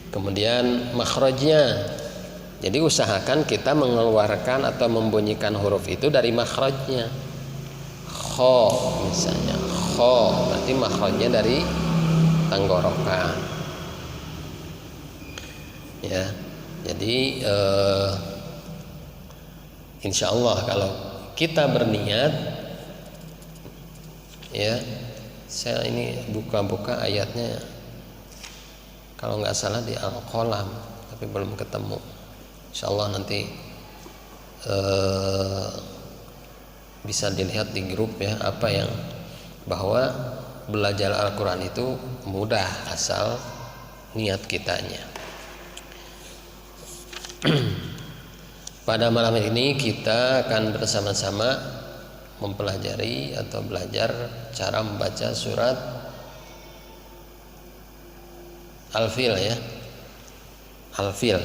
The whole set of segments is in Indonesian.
Kemudian makhrajnya. Jadi usahakan kita mengeluarkan atau membunyikan huruf itu dari makhrajnya. Kho misalnya, kho berarti makhrajnya dari tenggorokan. Ya, jadi insya Allah kalau kita berniat, ya, saya ini buka-buka ayatnya. Kalau nggak salah di Al-Qalam, tapi belum ketemu. Insya Allah nanti bisa dilihat di grup ya, apa yang bahwa belajar Al-Quran itu mudah asal niat kitanya. Pada malam ini kita akan bersama-sama mempelajari atau belajar cara membaca surat Al-Fil ya. Al-Fil.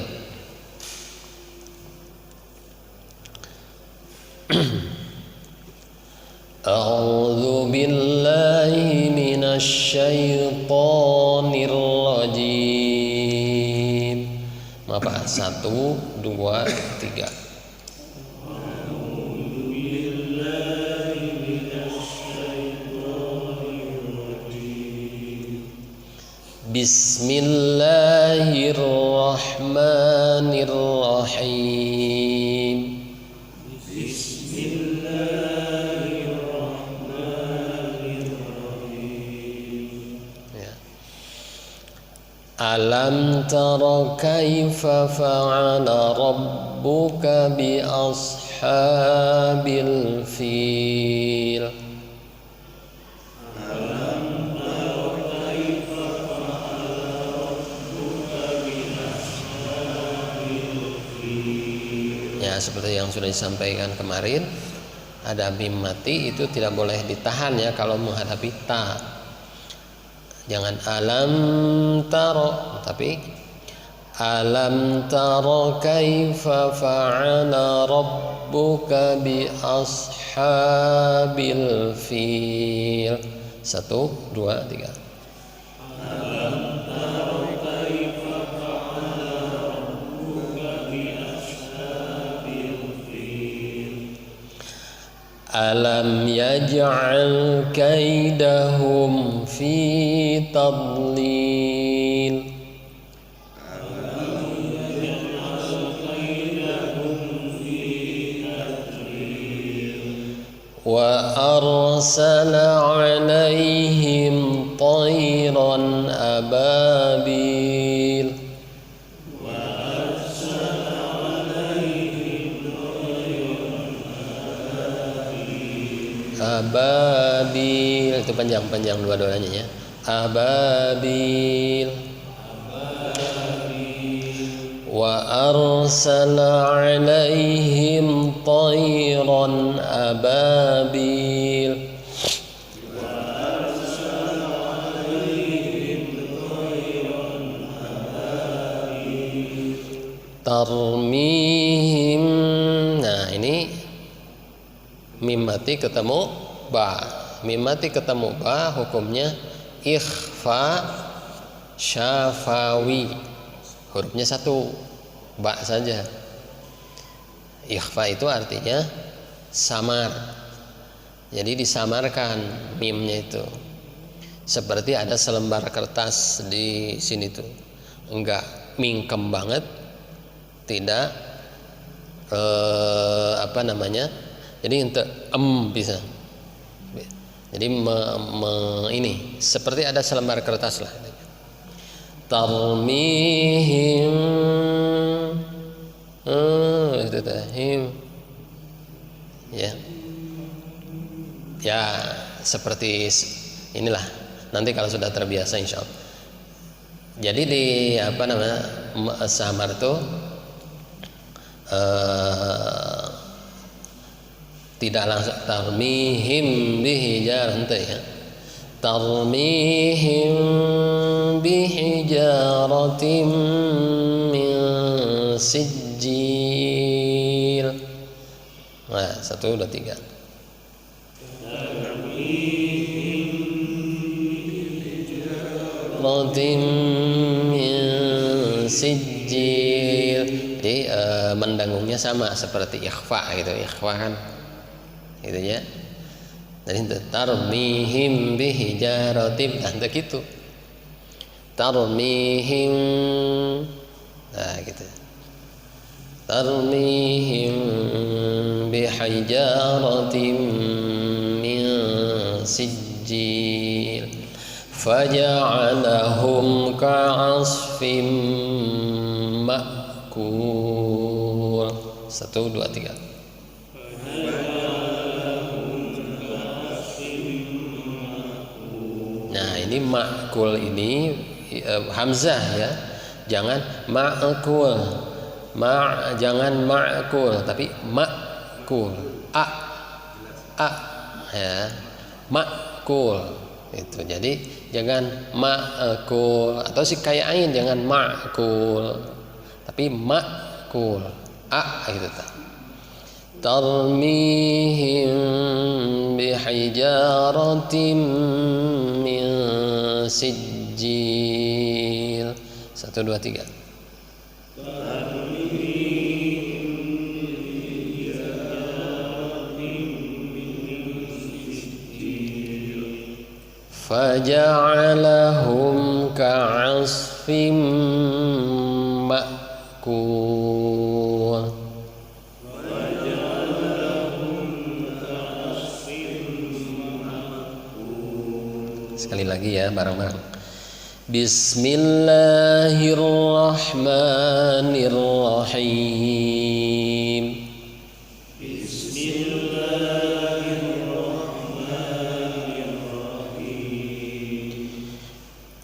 A'udzu billahi minasy syaithanir rajim. Maaf, 1, 2, 3. Bismillahirrahmanirrahim. Ya. Alam tara kaifa fa'ala rabbuka bi ashabil fil. Seperti yang sudah disampaikan kemarin, ada mim mati itu tidak boleh ditahan ya kalau menghadapi ta. Jangan alam taro, tapi alam taro kaifa fa'ala rabbuka bi ashabil fil. 1, 2, 3. Alam yaj'al kaidahum fi tadlil. Wa arsala 'alaihim tayran ababil. Ababil itu panjang-panjang dua-duanya ya. Ababil. Wa arsala 'alaihim tayran ababil. Tarmihim. Nah, ini mim mati ketemu ba. Mim mati ketemu ba hukumnya ikhfa syafawi. Hurufnya 1, ba saja. Ikhfa itu artinya samar. Jadi disamarkan mimnya itu. Seperti ada selembar kertas di sini tuh. Enggak mingkem banget. Tidak jadi untuk bisa. Jadi ini seperti ada selembar kertas lah. Tarmihim itu tahim. Ya seperti inilah. Nanti kalau sudah terbiasa insya Allah. Jadi di samar tuh tidak langsung tarmihim bihijarah ya. Tarmihim bihijaratim min sijil. Nah, 1, 2, 3. Tarmihim bihijaratim min sijil. Jadi mendengungnya sama seperti ikhfa gitu. Ikhfa kan gitu ya. Jadi tarmihim bihijaratin, nah gitu. Tarmihim, nah gitu. Tarmihim bihijaratin min sijil faja'alahum ka'asfim ma'kul. 1, 2, 3. Nah ini ma'kul ini hamzah ya, jangan ma'kul, jangan ma'kul tapi ma'kul, a ya, ma'kul itu. Jadi jangan ma'kul atau si kayak ain, jangan ma'kul tapi ma'kul, a gitu ta. Tarmihim bihijaratin min sijil. 1, 2, 3. Faja'alahum ka'asfim ma'kul. Sekali lagi ya, bareng-bareng. Bismillahirrahmanirrahim.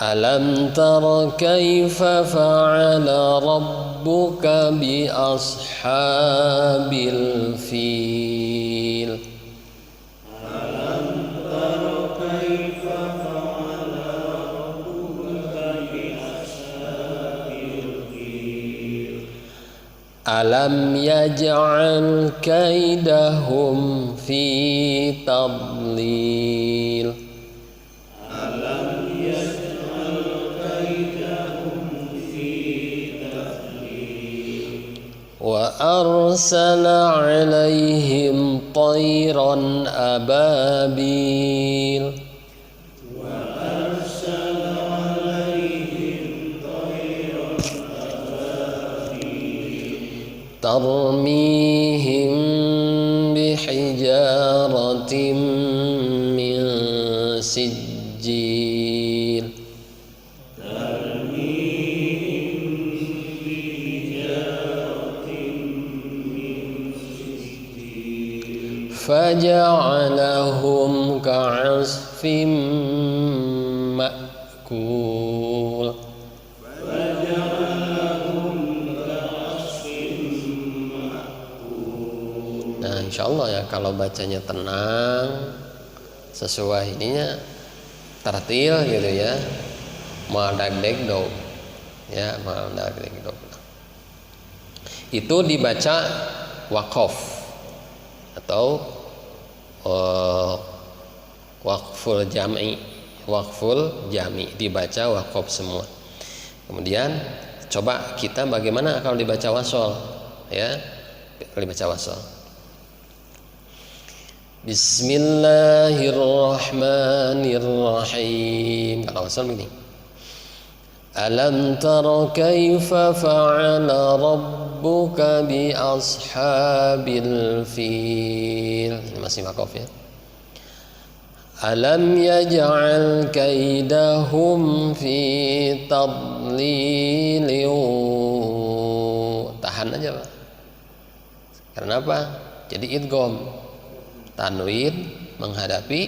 Alam tara kaifa fa'ala rabbuka bi ashabil fil. Alam yaj'al kaidahum fi tadlil. Alam yaj'al kaidahum fi tadlil. Wa arsala 'alaihim tayran ababil. Tarmihim bihijaratin min sijil. Faja'alahum ka'asfim ma'kul. Nah insyaallah ya, kalau bacanya tenang sesuai ininya tartil gitu ya, madak-dek do ya, madak-dek do. Itu dibaca waqaf atau waqful jami, dibaca waqaf semua. Kemudian coba kita bagaimana kalau dibaca wasol ya, kalau dibaca wasol. Bismillahirrahmanirrahim. Kalau wasol begini. Alam tara kaifa fa'ala rabbuka bi ashabil fil. Ini masih waqaf ya. Alam yaj'al kaidahum fi tadlil. Tahan aja Pak. Karena apa? Jadi idgham. Tanwin menghadapi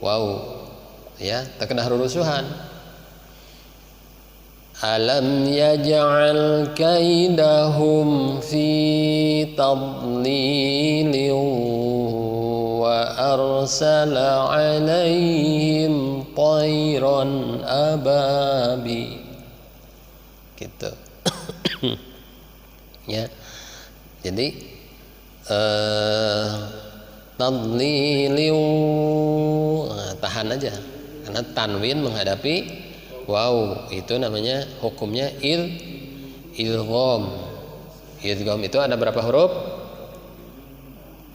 waw ya, terkena rurusuhan. Alam yaj'al kaidahum fi tadlil wa arsala 'alaihim tayran ababi. Gitu. Ya. Jadi tadliliu, tahan aja karena tanwin menghadapi waw, itu namanya hukumnya idgham. Idgham itu ada berapa huruf?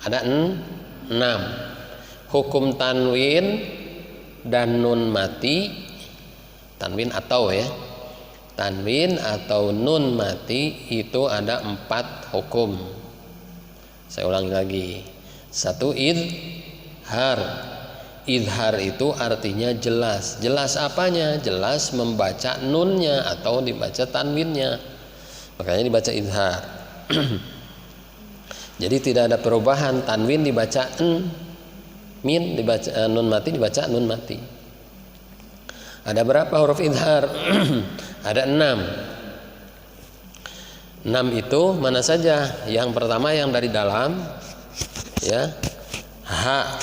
Ada 6. Hukum tanwin dan nun mati, tanwin atau ya, tanwin atau nun mati itu ada 4 hukum. Saya ulangi lagi. 1, idhar. Idhar itu artinya jelas. Jelas apanya? Jelas membaca nunnya atau dibaca tanwinnya. Makanya dibaca idhar. Jadi tidak ada perubahan, tanwin dibaca n, min dibaca nun mati dibaca nun mati. Ada berapa huruf idhar? Ada 6. 6 itu mana saja? Yang pertama yang dari dalam, ya, ha.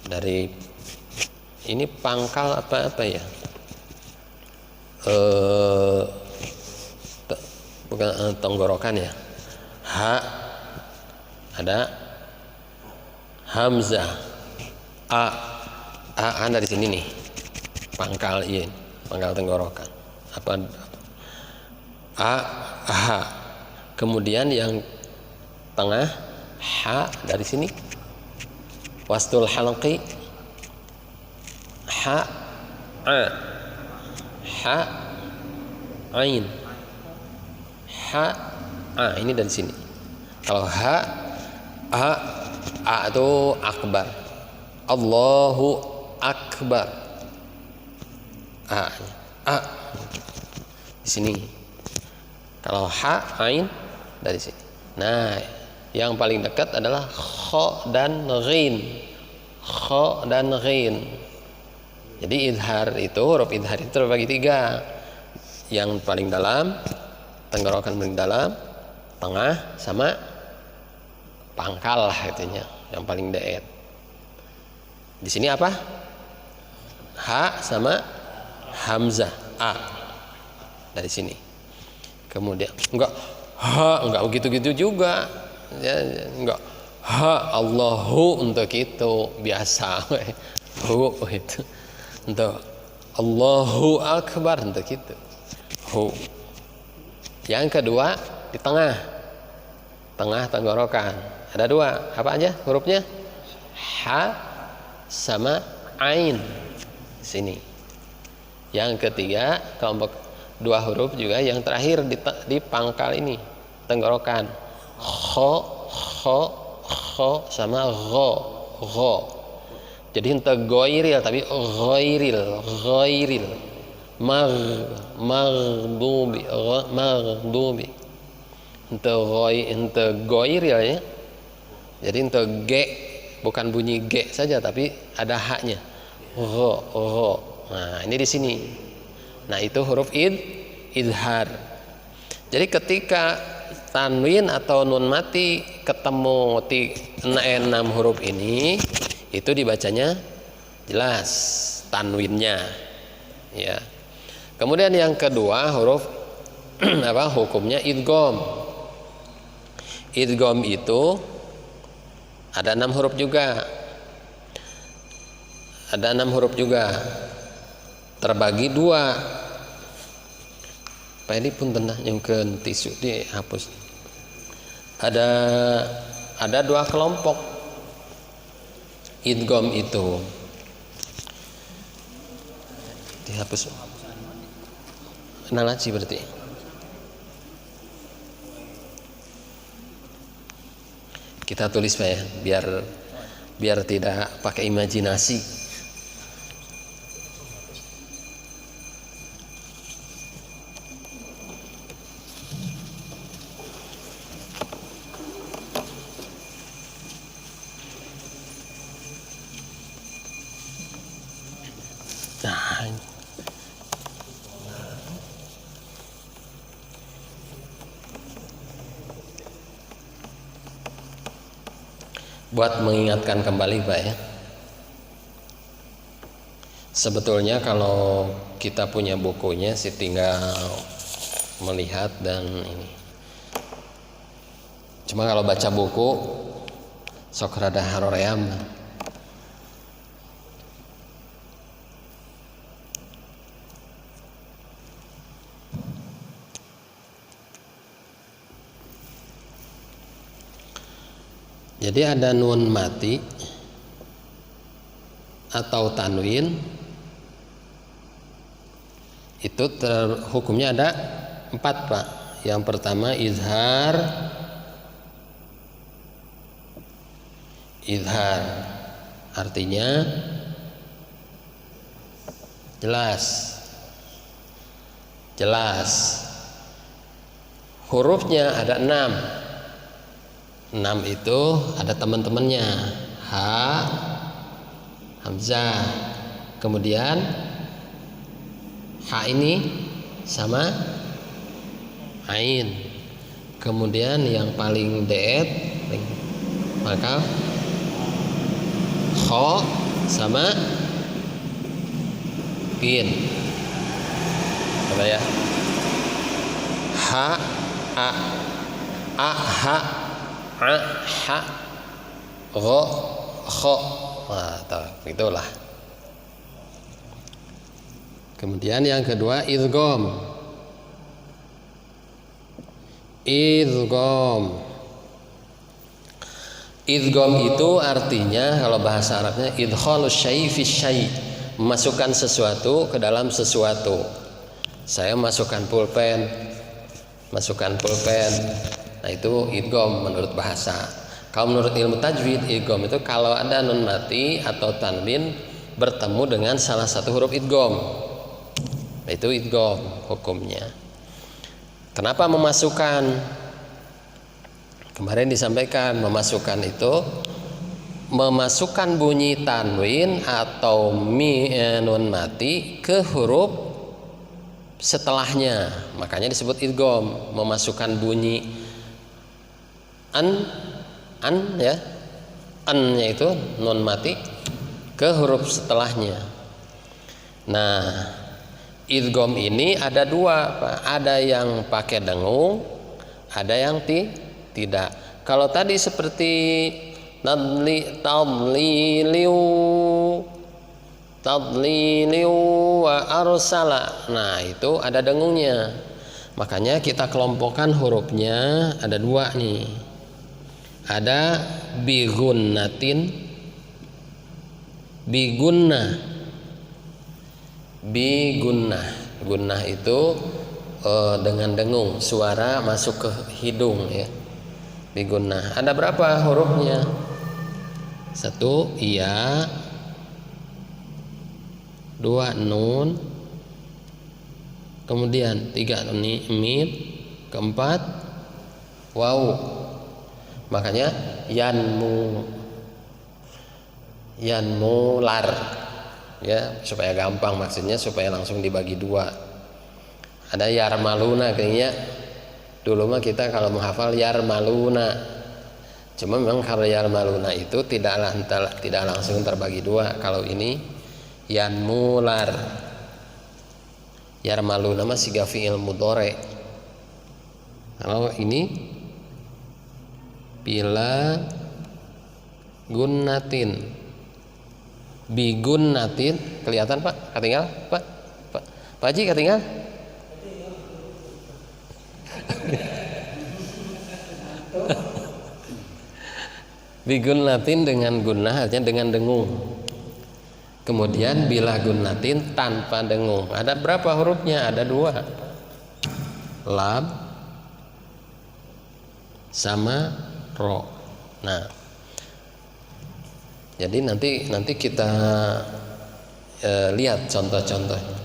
Dari ini pangkal apa ya? Bukan tenggorokan ya. Ha, ada hamzah, a dari sini nih, pangkal ini, pangkal tenggorokan. Apa? A, ha. Kemudian yang tengah, ha dari sini, wastul halqi, ha, a, ha, ain, ha, a, ini dari sini. Kalau ha, a itu akbar, Allahu akbar, a di sini. Kalau ha, ain dari sini. Nah, yang paling dekat adalah kha dan ghin. Kha dan ghin. Jadi idhar itu, huruf idhar itu terbagi 3. Yang paling dalam, tenggorokan paling dalam, tengah, sama pangkal lah itunya, yang paling deet. Di sini apa? Ha sama hamzah, a dari sini. Kemudian enggak begitu-gitu juga. Ya, enggak ha Allahu untuk itu biasa. Hu itu. Untuk Allahu akbar untuk itu. Hu. Yang kedua di tengah tenggorokan. Ada 2, apa aja hurufnya? Ha sama ain sini. Yang ketiga kelompok 2 huruf juga yang terakhir di pangkal ini, tenggorokan. Kho sama gho. Jadi ente goiril tapi ghairil. Maghdubi. Ente goiril ya. Jadi ente g, bukan bunyi g saja tapi ada haknya. Gho. Nah, ini di sini. Nah, itu huruf idhar. Jadi ketika tanwin atau nun mati ketemu di 6 huruf ini, itu dibacanya jelas tanwinnya. Ya. Kemudian yang kedua huruf apa hukumnya? Idgham. Idgham itu ada 6 huruf juga. Ada 6 huruf juga. Terbagi 2. Pak ini pun tenang yang ke tisu dihapus. Ada 2 kelompok idgham itu. Dihapus. Nalaci berarti. Kita tulis Pak ya, biar tidak pakai imajinasi. Nah, buat mengingatkan kembali Pak ya, sebetulnya kalau kita punya bukunya sih tinggal melihat dan ini. Cuma kalau baca buku sok rada haroream. Jadi ada nun mati atau tanwin, itu hukumnya ada 4 Pak. Yang pertama izhar. Izhar artinya jelas. Hurufnya ada 6 itu ada teman-temannya, ha, hamzah, kemudian ha ini sama ain, kemudian yang paling deet maka kho sama gin. Apa ya? Ha, a, ha, a, ha, gho, kho. Nah, itulah. Kemudian yang kedua idgham. Idgham itu artinya kalau bahasa Arabnya idkhalus syai' fi syai', memasukkan sesuatu ke dalam sesuatu. Saya masukkan pulpen. Nah, itu idgham menurut bahasa. Kalau menurut ilmu tajwid, idgham itu kalau ada nun mati atau tanwin bertemu dengan salah satu huruf idgham. Itu idgham hukumnya. Kenapa memasukkan? Kemarin disampaikan memasukkan itu memasukkan bunyi tanwin atau nun mati ke huruf setelahnya, makanya disebut idgham. Memasukkan bunyi an ya, an-nya itu nun mati ke huruf setelahnya. Nah, idgham ini ada 2 Pak. Ada yang pakai dengung, ada yang tidak. Kalau tadi seperti tadliliu wa arsala, nah itu ada dengungnya. Makanya kita kelompokkan hurufnya ada 2 nih. Ada bigunnatin, gunnah itu dengan dengung, suara masuk ke hidung ya. Bigunnah. Ada berapa hurufnya? 1 iya, 2 nun, kemudian 3 mim, keempat waw. Makanya yanmular ya, supaya gampang, maksudnya supaya langsung dibagi 2. Ada yarmaluna kayaknya. Dulu mah kita kalau menghafal yarmaluna, cuma memang kalau yarmaluna itu tidak langsung terbagi 2. Kalau ini yanmular, yarmaluna mah siga fi'il mudhari. Kalau ini bila gunnatin, bigunnatin, kelihatan Pak? Ketinggal Pak? Pak Haji ketinggal? Bigunnatin dengan gunnah artinya dengan dengung. Kemudian bila gunnatin tanpa dengung. Ada berapa hurufnya? Ada 2. Lam sama ro. Nah, jadi nanti kita lihat contoh-contohnya.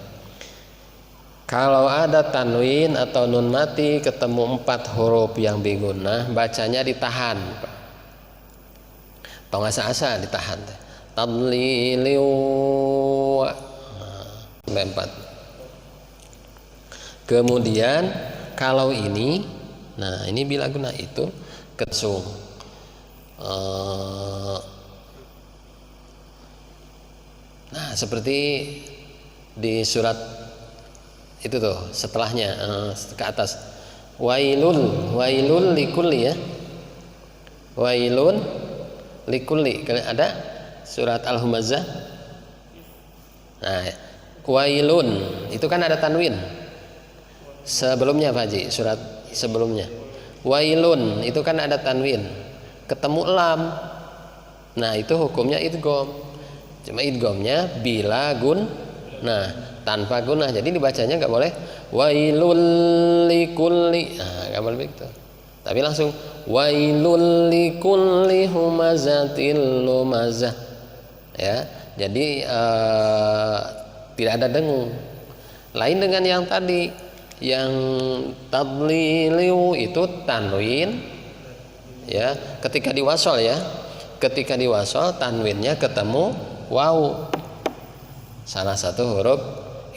Kalau ada tanwin atau nun mati ketemu 4 huruf yang bigunnah, bacanya ditahan, Pak. Atau asa-asa ditahan. Tadliliu sampai 4. Kemudian kalau ini, nah ini bila guna itu kesung. Nah seperti di surat itu tuh setelahnya ke atas, wailul likulli ya, wailun likulli, ada surat Al-Humazah. Nah wailun itu kan ada tanwin sebelumnya Pak Haji, surat sebelumnya wailun itu kan ada tanwin. ketemu lam. Nah, itu hukumnya idgham. Cuma idghamnya bila nah tanpa gunnah. Jadi dibacanya nggak boleh wailul likulli. Nah, nggak boleh begitu. Tapi langsung wailul likulli humazatil lumazah. Ya. Jadi tidak ada dengung. Lain dengan yang tadi, yang tadliliu itu tanwin, ya, ketika diwasol ya, ketika diwasol tanwinnya ketemu waw, salah satu huruf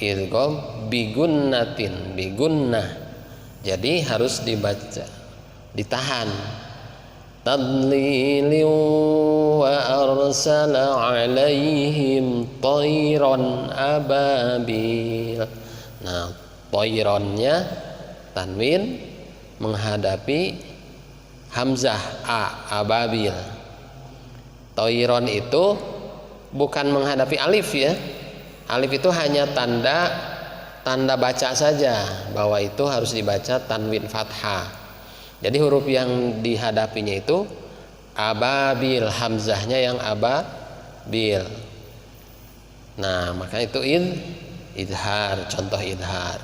idgham bigunnatin, bigunnah. Jadi harus dibaca, ditahan. Tadliliu wa arsala alaihim tayran ababil. Nah, tayronnya tanwin menghadapi hamzah ababil. Tayron itu bukan menghadapi alif ya. Alif itu hanya tanda baca saja, bahwa itu harus dibaca tanwin fathah. Jadi huruf yang dihadapinya itu ababil, hamzahnya yang ababil. Nah, maka itu idhar, contoh idhar.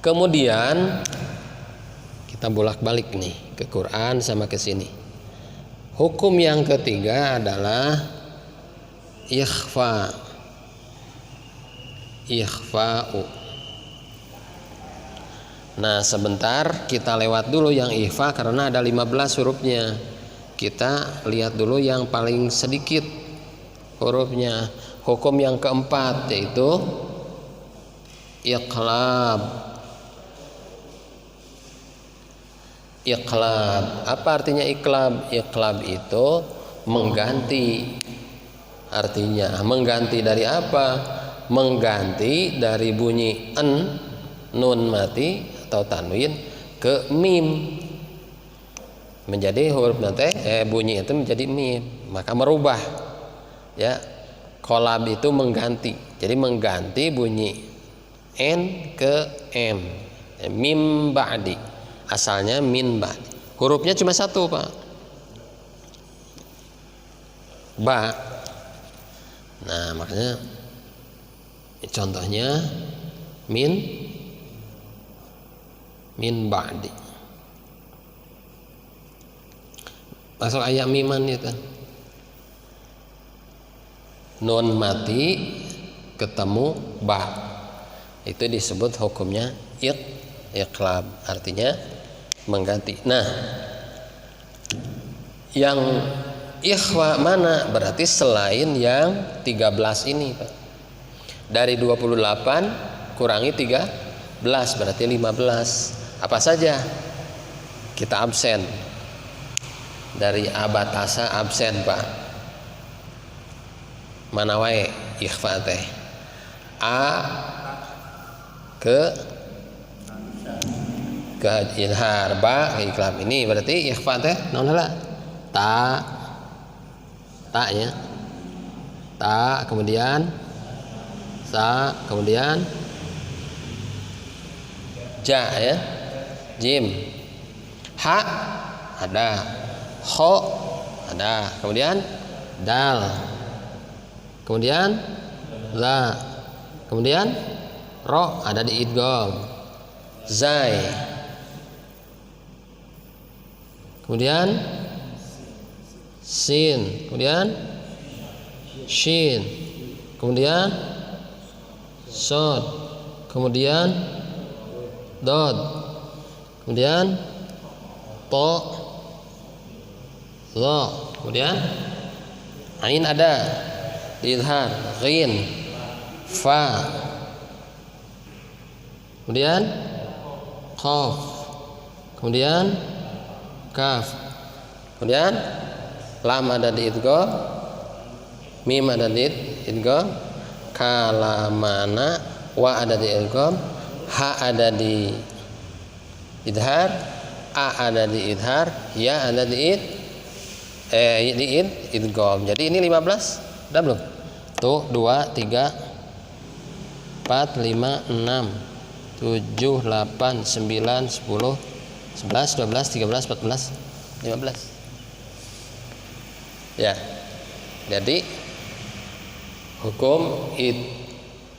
Kemudian kita bolak-balik nih ke Quran sama ke sini. Hukum yang ketiga adalah ikhfa'u. Nah, sebentar kita lewat dulu yang ikhfa karena ada 15 hurufnya. Kita lihat dulu yang paling sedikit hurufnya. Hukum yang keempat yaitu iqlab. Iqlab. Apa artinya iqlab? Iqlab itu mengganti. Artinya mengganti dari apa? Mengganti dari bunyi nun mati atau tanwin ke mim, menjadi huruf nanti bunyi itu menjadi mim, maka merubah ya. Kolab itu mengganti, jadi mengganti bunyi n ke m, mim ba'di, asalnya min ba'di, hurufnya cuma satu Pak, ba. Nah, makanya contohnya min ba'di. Masuk ayat miman itu. Nun mati ketemu ba. Itu disebut hukumnya iqlab, artinya mengganti. Nah, yang ikhwa mana? Berarti selain yang 13 ini, Pak. Dari 28 kurangi 13 berarti 15. Apa saja kita absen dari abatasa, absen Pak. Mana wae ikhfa teh? A ke idhar, ba ke iqlab. Ini berarti ikhfa teh naon heula? Ta nya. Ta, kemudian sa, kemudian ja ya. Jim, ha ada, kho ada, kemudian dal, kemudian la, kemudian ro ada di idgham, zai, kemudian sin, kemudian shin, kemudian sod, kemudian dod, kemudian to, lo, kemudian ain ada di idhar, ghin, fa, kemudian qaf, kemudian kaf, kemudian lam ada di idgham, mim ada di idgham, kalamana, wa ada di idgham, ha ada di idhar, a ada di idhar, ya ada di idgham. Jadi ini 15 udah belum? Tuh 2, 3, 4, 5, 6, 7, 8, 9, 10, 11, 12, 13, 14, 15. Ya. Jadi hukum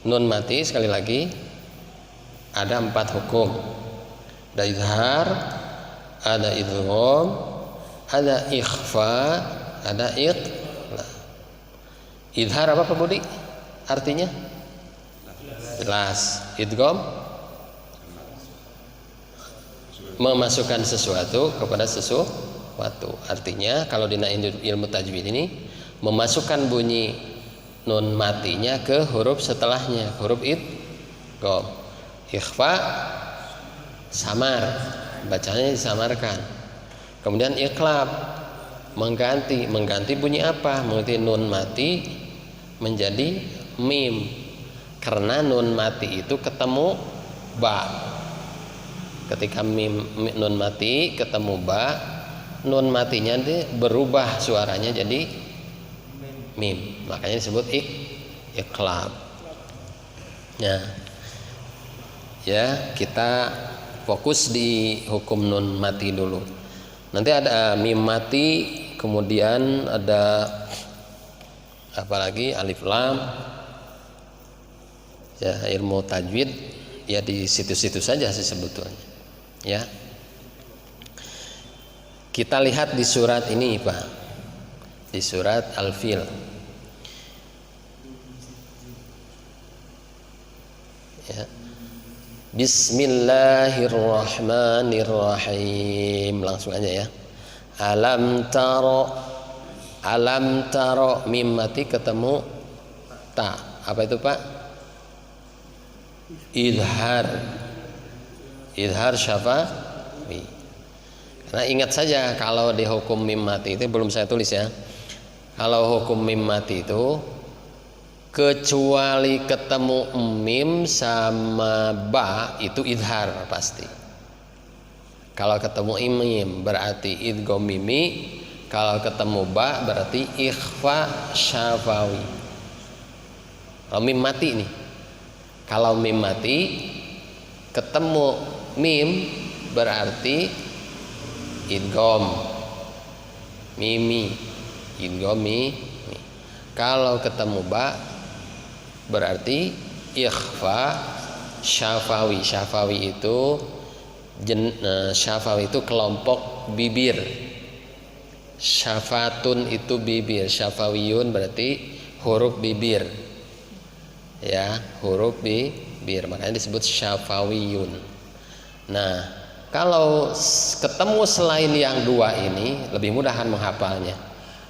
nun mati sekali lagi ada 4 hukum. Ada izhar, ada idgham, ada ikhfa, ada iqlab. Izhar apa Pak Budi? Artinya? Jelas. Idgham memasukkan sesuatu kepada sesuatu. Artinya kalau di ilmu tajwid ini memasukkan bunyi nun matinya ke huruf setelahnya, huruf idgham. Ikhfa samar, bacanya disamarkan. Kemudian iqlab mengganti bunyi apa? Mengganti nun mati menjadi mim. Karena nun mati itu ketemu ba. Ketika nun mati ketemu ba, nun matinya berubah suaranya jadi mim. Makanya disebut iqlab. Ya, kita fokus di hukum nun mati dulu. Nanti ada mim mati, kemudian ada apa lagi? Alif lam. Ya, ilmu tajwid ya di situ-situ saja sih sebetulnya. Ya. Kita lihat di surat ini, Pak. Di surat Al-Fil. Ya. Bismillahirrahmanirrahim. Langsung aja ya. Alam taro mim mati ketemu ta. Apa itu Pak? Idhar syafawi. Karena ingat saja kalau di hukum mim mati itu belum saya tulis ya. Kalau hukum mim mati itu kecuali ketemu mim sama ba itu idhar pasti. Kalau ketemu mim berarti idgham mimi, kalau ketemu ba berarti ikhfa syafawi. Kalau mim mati nih. Kalau mim mati ketemu mim berarti idgham mimi, idgham mimi. Kalau ketemu ba berarti ikhfa syafawi. Syafawi itu kelompok bibir. Syafatun itu bibir, syafawiyun berarti huruf bibir. Ya, huruf bibir, makanya disebut syafawiyun. Nah, kalau ketemu selain yang dua ini lebih mudahan menghafalnya.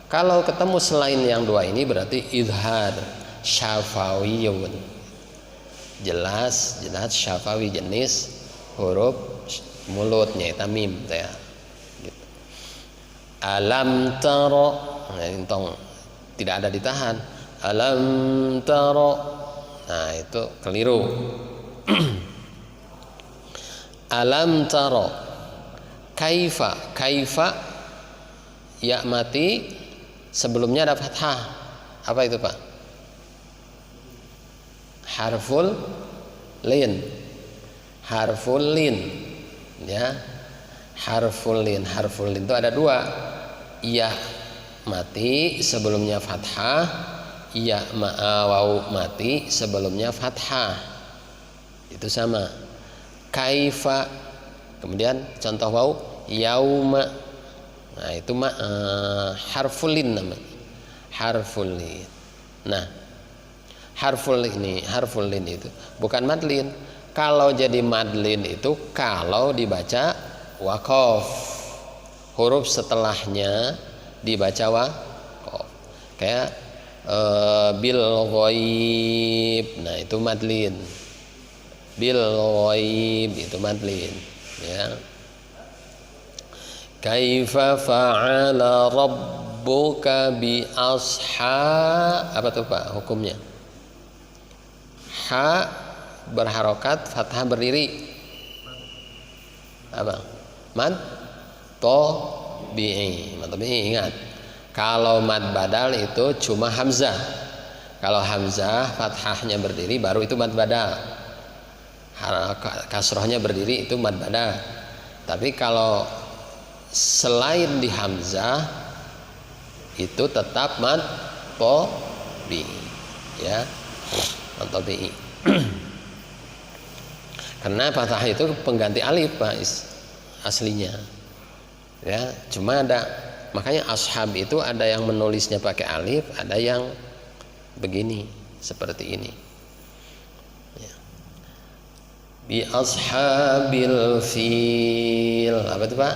Kalau ketemu selain yang dua ini berarti idhar syafawiyun. Jelas syafawi jenis huruf mulutnya itu mim ya. Gitu. Alam taro, nah, tidak ada ditahan. Alam taro, nah itu keliru. Alam taro, kaifa ya mati sebelumnya ada fathah. Apa itu Pak? Harful lin ya. Harful lin itu ada dua. Ya mati sebelumnya fathah, ya waw mati sebelumnya fathah, itu sama. Kaifa, kemudian contoh waw yauma, nah itu harful lin namanya, harful lin. Nah, harful lin itu bukan madlin. Kalau jadi madlin itu kalau dibaca waqaf, huruf setelahnya dibaca waqaf. Kayak bil ghaib, nah itu madlin. Bil ghaib itu madlin ya. Kaifa fa'ala rabbuka bi apa tuh Pak hukumnya? Ha berharokat, fathah berdiri. Apa? Mad tabi'i. Ingat. Kalau mad badal itu cuma hamzah. Kalau hamzah fathahnya berdiri baru itu mad badal. Kasrohnya berdiri itu mad badal. Tapi kalau selain di hamzah itu tetap mad tabi'i, ya, mad tabi'i. Karena fathah itu pengganti alif Pak aslinya, ya. Cuma makanya ashab itu ada yang menulisnya pakai alif, ada yang begini seperti ini, ya. Bi ashabil fil, apa itu Pak?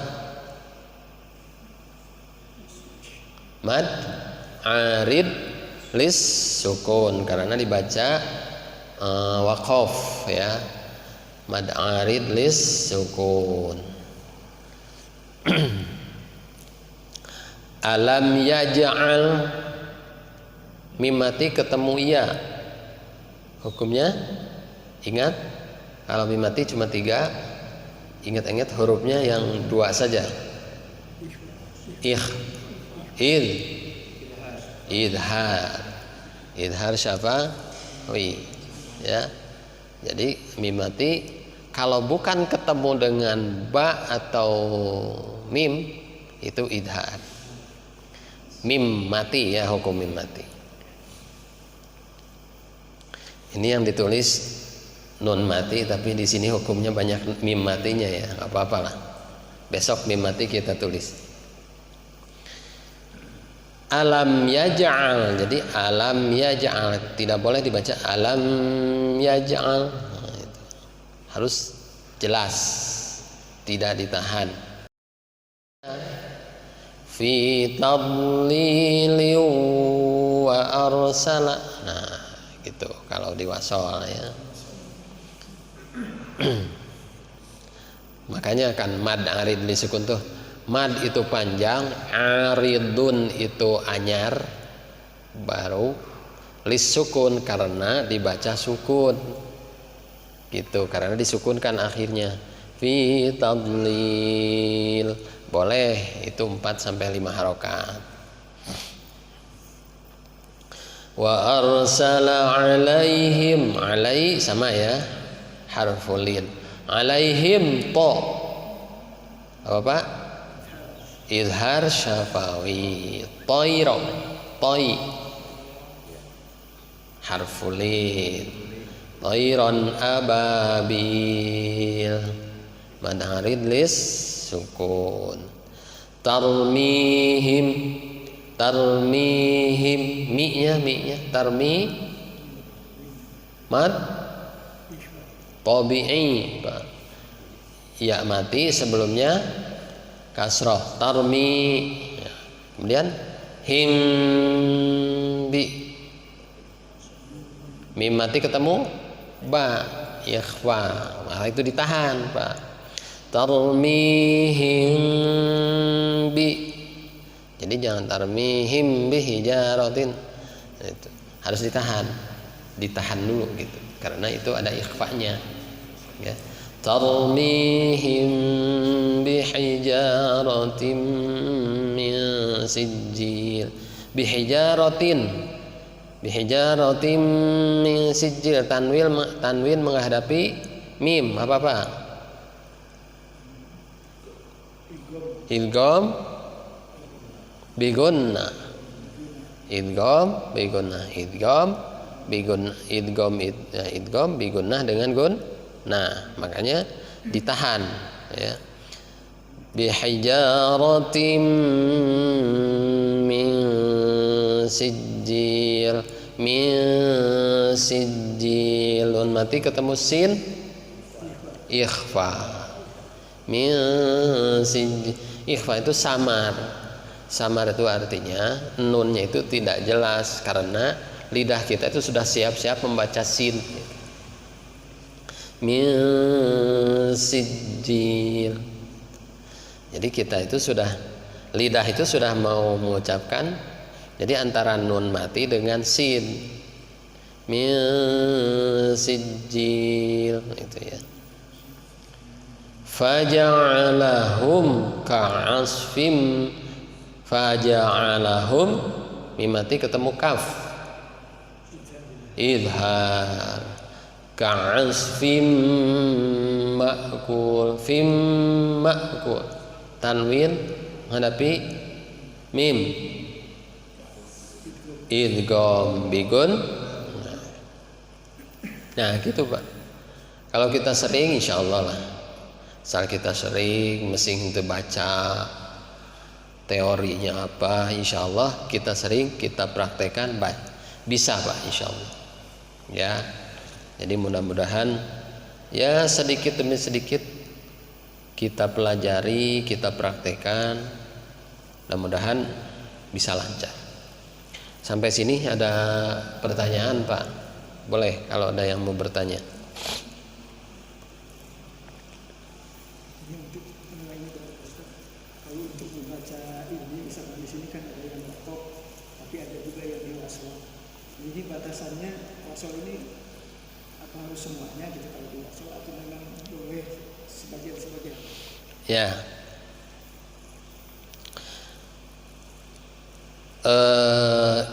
Mad arid lis sukun, karena dibaca waqaf, ya. Mad arid lis sukun. Alam yaj'al, mim mati ketemu ya, hukumnya ingat, kalau mim mati cuma 3, ingat-ingat hurufnya yang 2 saja. Idhar syafawi, ya. Jadi mim mati kalau bukan ketemu dengan ba atau mim itu idhar. Mim mati, ya, hukum mim mati. Ini yang ditulis nun mati, tapi di sini hukumnya banyak mim matinya, ya, nggak apa-apa lah. Besok mim mati kita tulis. Alam yaj'al, jadi alam yaj'al tidak boleh dibaca alam yaj'al, nah, itu harus jelas, tidak ditahan. Fi tadlili wa arsala, nah gitu kalau di wasol, ya. Makanya kan mad arid li sukun tuh, mad itu panjang, aridun itu anyar, baru lis sukun karena dibaca sukun, gitu, karena disukunkan akhirnya. Fi tadlil boleh itu 4-5 harokat. Wa arsala alaihim, alai sama, ya, harful lin. Alaihim to, apa Pak? Izhar syafawi. Toiro, toi, harful lin. Toiron ababil, mad arid lis sukun. Tarmihim, mi-nya tarmi mad tabi'i, Pak. Ya mati sebelumnya kasroh, tarmi, ya. Kemudian himbi, mim mati ketemu ba, ikhfa, maka itu ditahan, Pak. Tarmihim bi, jadi jangan tarmihim bi hijaratin, itu harus ditahan dulu, gitu, karena itu ada ikhfanya, ya. Tarmihim bi hijaratin min sijil, bi hijaratin min sijil, tanwin menghadapi mim, apa Pak? Idgham bigunna, idgham bigunnah dengan gun. Nah, makanya ditahan, ya. Bihijaratim min sijilun mati ketemu sin, ikhfa. Min sijil, ikhfa itu samar itu artinya nunnya itu tidak jelas, karena lidah kita itu sudah siap-siap membaca sin. Min sijil, jadi kita itu sudah, lidah itu sudah mau mengucapkan, jadi antara nun mati dengan sin, min sijil, itu, ya. Faja'alahum ka'asfim, faja'alahum mim mati ketemu kaf, idhar, ka'asfim ma'kul, fim ma'kul, tanwin menghadapi mim, idgham bigun. Nah gitu Pak. Kalau kita sering insya Allah lah. Asal kita sering mesti itu baca teorinya apa, insya Allah kita sering kita praktekkan bisa Pak, insya Allah ya. Jadi mudah-mudahan ya sedikit demi sedikit kita pelajari, kita praktekkan, mudah-mudahan bisa lancar. Sampai sini ada pertanyaan Pak? Boleh kalau ada yang mau bertanya. Jadi batasannya wasol ini apa harus semuanya gitu kalau di wasol atau memang boleh sebagian-sebagian? Ya.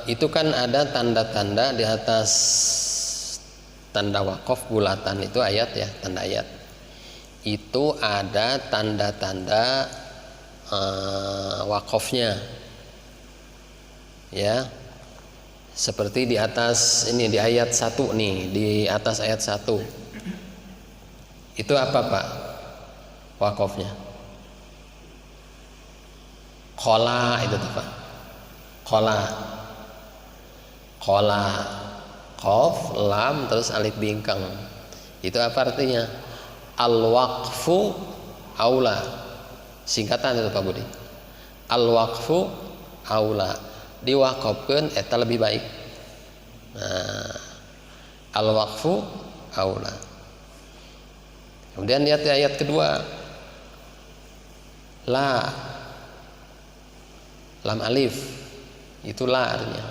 Itu kan ada tanda-tanda di atas tanda wakaf bulatan itu ayat ya, tanda ayat. Itu ada tanda-tanda wakafnya. Ya. Seperti di atas ini di ayat 1 nih, di atas ayat 1. Itu apa Pak? Wakafnya. Qola itu tuh Pak. Qola. Qola. Qaf, lam, terus alif bingkang. Itu apa artinya? Al-waqfu aula. Singkatan itu Pak Budi. Al-waqfu aula. Diwakafkeun eta lebih baik. Nah, al-waqfu aula. Kemudian lihat di ayat kedua. La. Lam alif. Itu la artinya.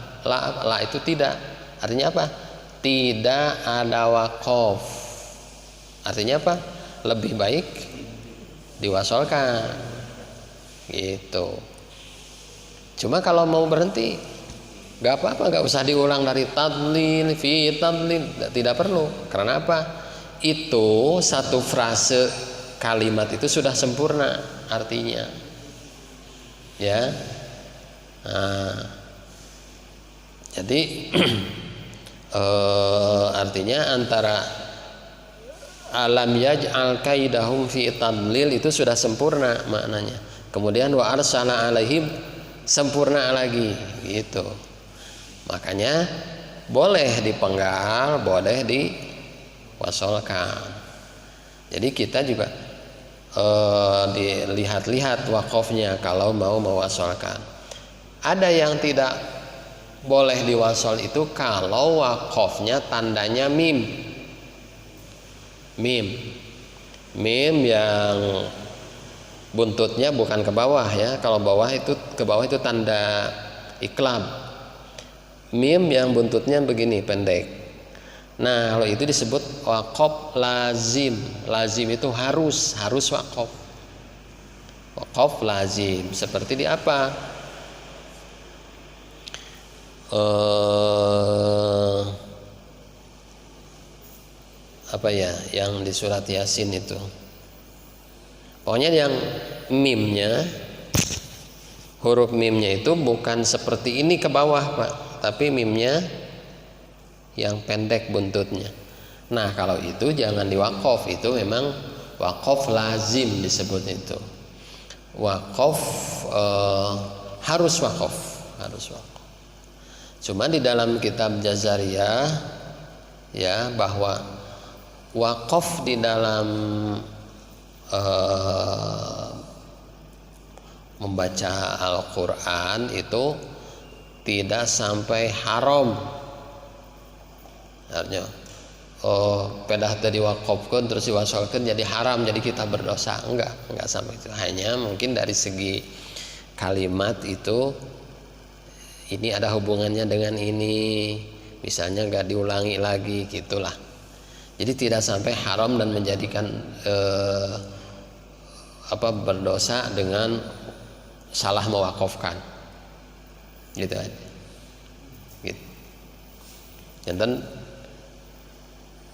La itu tidak. Artinya apa? Tidak ada wakaf. Artinya apa? Lebih baik diwasolkan. Gitu. Cuma kalau mau berhenti gak apa-apa, gak usah diulang dari tadlil fi tadlil, tidak perlu. Karena apa? Itu satu frase kalimat itu sudah sempurna artinya. Ya. Nah, jadi artinya antara alam yaj'al kaidahum fi tadlil itu sudah sempurna maknanya. Kemudian wa arsala alaihim sempurna lagi gitu. Makanya boleh dipenggal, boleh diwasolkan. Jadi kita juga dilihat-lihat wakafnya kalau mau mewasolkan. Ada yang tidak boleh diwasol itu kalau wakafnya tandanya mim. Mim yang buntutnya bukan ke bawah ya. Kalau bawah itu ke bawah itu tanda iklab. Mim yang buntutnya begini pendek. Nah, kalau itu disebut waqaf lazim. Lazim itu harus waqaf. Waqaf lazim. Seperti di apa? Apa ya yang di surat Yasin itu? Pokoknya yang mimnya, huruf mimnya itu bukan seperti ini ke bawah Pak, tapi mimnya yang pendek buntutnya. Nah kalau itu jangan diwakaf, itu memang wakaf lazim disebut itu. Wakaf harus wakaf. Cuma di dalam kitab Jazariyah ya bahwa wakaf di dalam membaca Al-Quran itu tidak sampai haram. Artinya pedah tadi wakafkan terus diwasolkan jadi haram, jadi kita berdosa. Enggak sampai itu. Hanya mungkin dari segi kalimat itu ini ada hubungannya dengan ini, misalnya enggak diulangi lagi gitulah. Jadi tidak sampai haram dan menjadikan berdosa dengan salah mewakafkan. Gitu aja. Gitu. Janten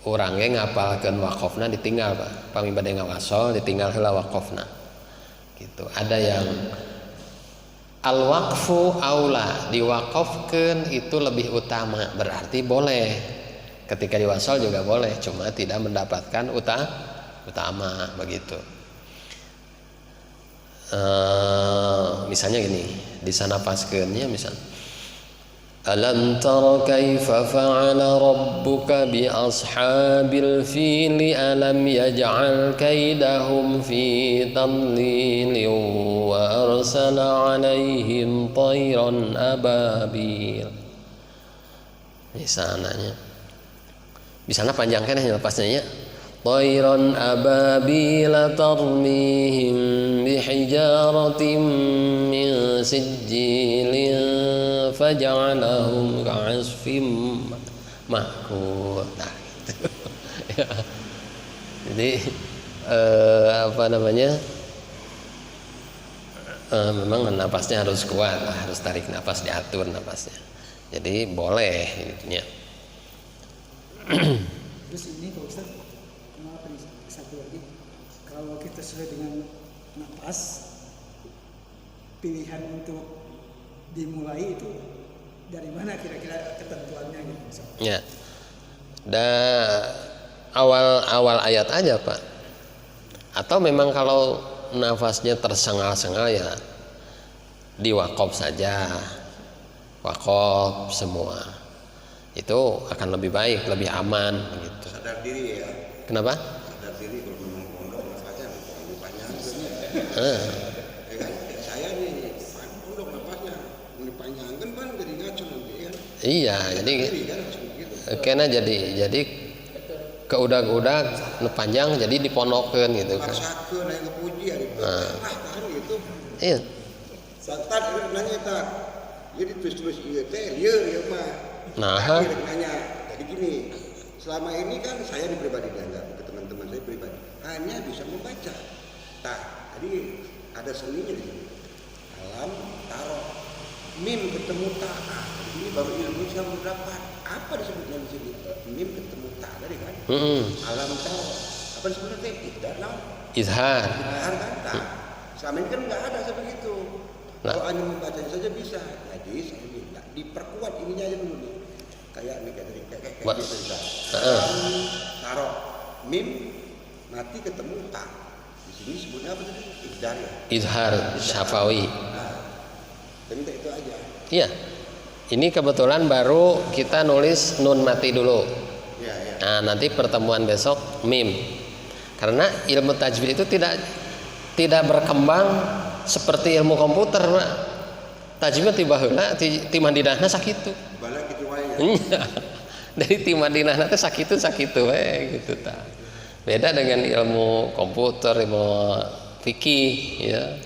orangnya ngapalkeun wakafna ditinggal Pak. Pami bade ngawasol ditinggal heula wakafna. Gitu. Ada yang Al-waqfu aula, diwakafkeun itu lebih utama, berarti boleh. Ketika diwasal juga boleh, cuma tidak mendapatkan utama begitu. Misalnya gini, di sana paskeunnya misal Alam tara kaifa fa'ala rabbuka bi ashabil fili alam yaj'al kaidahum fi tadlil wa arsala 'alaihim tayran ababil. Misalnya panjangkan ya lepasnya ya. Tayran ababil tarmihim bihijaratin min sijilin faja'alahum ka'asfim ma'kul. Nah, gitu. Ya. Jadi memang napasnya harus kuat, harus tarik napas, diatur napasnya. Jadi boleh gitu ya. Terus ini Pak Ustaz, kenapa nih satu lagi, kalau kita sesuai dengan napas, pilihan untuk dimulai itu dari mana kira-kira ketentuannya gitu misalnya? Ya, awal ayat aja Pak. Atau memang kalau nafasnya tersengal-sengal ya diwakaf saja, wakaf semua. Itu akan lebih baik, lebih aman gitu. Sadar diri ya. Kenapa? Sadar diri kalau memang pondok nafasnya lebih panjang. Ya kan? Saya nih pondok nafasnya lebih panjang kan jadi ngaco nanti kan. Iya, jadi kena jadi keudag-udag panjang jadi dipondokeun gitu kan. Paksakeun aya ngepuji ari. Kan gitu. Iya. Satat nanya tak. Jadi terus ieu teh ieu mah. Nah, nanya. Jadi gini, selama ini kan saya di pribadi dianggap ke teman-teman saya pribadi hanya bisa membaca. Jadi ada seninya di sini. Alam taroh mim ketemu ta. Ini baru ilmu saya mendapat. Apa disebutnya di sini? Mim ketemu ta tadi kan? Alam taroh. Apa disebutnya teh? Izhar. Izhar kan? Selama ini kan nggak ada seperti itu. Kalau hanya membacanya saja bisa. Jadi saya minta diperkuat ininya aja dulu nih. Kayak gitu. Taruh mim mati ketemu ta. Di sini sebutnya apa tadi? Izhar ya. Izhar syafawi. Tapi itu aja. Iya. Ini kebetulan baru kita nulis nun mati dulu. Ya. Nah, nanti pertemuan besok mim. Karena ilmu tajwid itu tidak berkembang seperti ilmu komputer, Pak. Tajwid tiba heula ti mandinahna sakitu. Balik gitu wae. Dari ti mandinahna teh sakitu we gitu ta. Beda dengan ilmu komputer, ilmu fikih ya.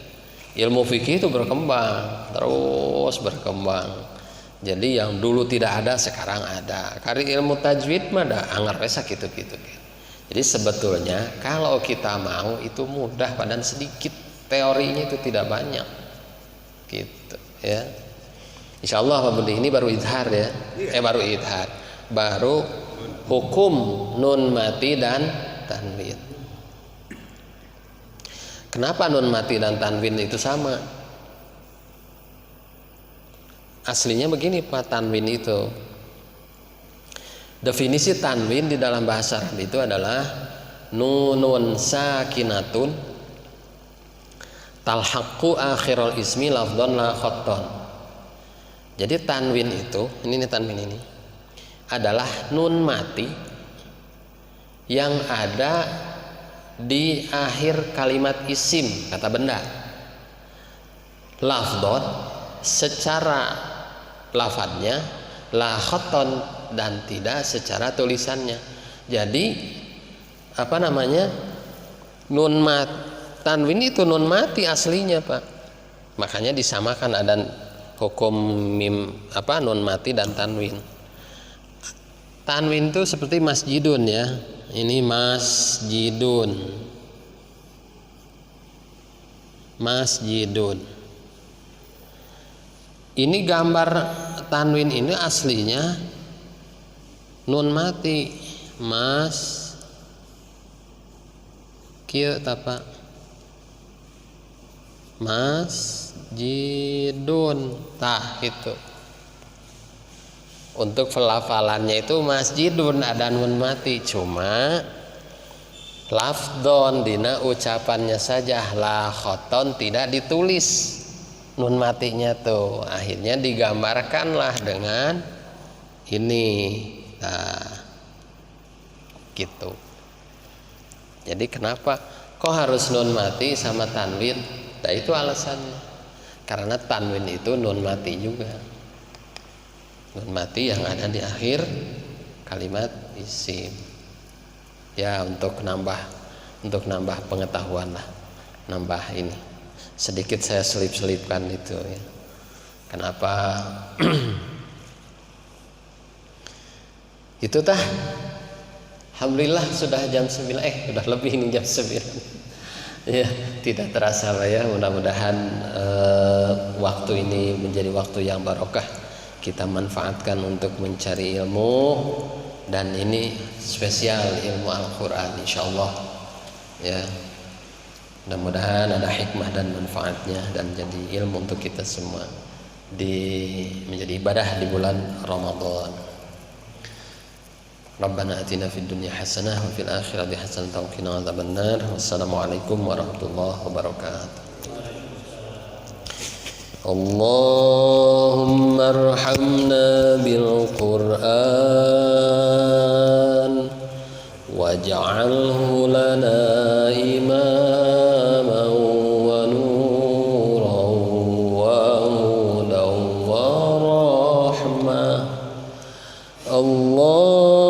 Ilmu fikih itu berkembang, terus berkembang. Jadi yang dulu tidak ada sekarang ada. Karena ilmu tajwid mah da anggar we sakitu gitu. Jadi sebetulnya kalau kita mau itu mudah padahal sedikit, teorinya itu tidak banyak. Gitu ya. Insyaallah Pak Budi, ini baru izhar ya. Baru izhar. Baru hukum nun mati dan tanwin. Kenapa nun mati dan tanwin itu sama? Aslinya begini Pak, tanwin itu. Definisi tanwin di dalam bahasa Arab itu adalah nunun sakinatun talhaqqu akhirul ismi lafdhan la khattan. Jadi tanwin itu, ini tanwin ini adalah nun mati yang ada di akhir kalimat isim, kata benda. Lafdhan secara lafadznya, la khattan dan tidak secara tulisannya. Jadi nun mat tanwin itu nun mati aslinya Pak. Makanya disamakan ada hukum mim nun mati dan tanwin. Tanwin itu seperti masjidun ya. Ini masjidun. Masjidun. Ini gambar tanwin ini aslinya nun mati mas kieu tapa mas masjidun. Tah itu. Untuk pelafalannya itu masjidun ada nun mati, cuma lafdon dina ucapannya saja, la khoton tidak ditulis nun matinya tuh. Akhirnya digambarkanlah dengan ini. Nah, gitu. Jadi kenapa kok harus nun mati sama tanwin? Nah, itu alasannya. Karena tanwin itu nun mati juga. Nun mati yang ada di akhir kalimat isim. Ya, untuk nambah pengetahuan lah. Nambah ini. Sedikit saya selip-selipkan itu ya. Kenapa itu tah? Alhamdulillah sudah jam 9, sudah lebih ini jam 9. Ya, tidak terasa Pak ya. Mudah-mudahan waktu ini menjadi waktu yang barokah. Kita manfaatkan untuk mencari ilmu, dan ini spesial ilmu Al-Qur'an insyaallah. Ya. Mudah-mudahan ada hikmah dan manfaatnya dan jadi ilmu untuk kita semua menjadi ibadah di bulan Ramadan. Rabbana atina fid dunya hasanah wa fil akhirati hasanah wa qina adzabannar. Wassalamualaikum warahmatullahi wabarakatuh. Allahumma arhamna bil Qur'an waj'alhu lana imaman wa nuran wa hudan wa rahmah. Allahumma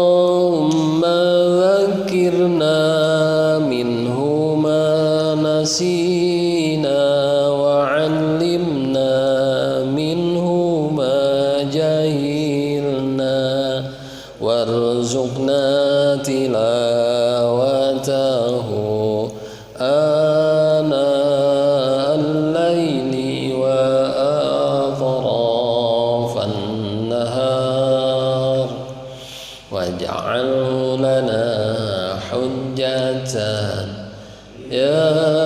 dzakirna minhu ma nasina wa 'allimna minhu ma jahilna warzuqna tilawatahu ana al-laili wa atrafan nahar waj'alhu lana hujjatan ya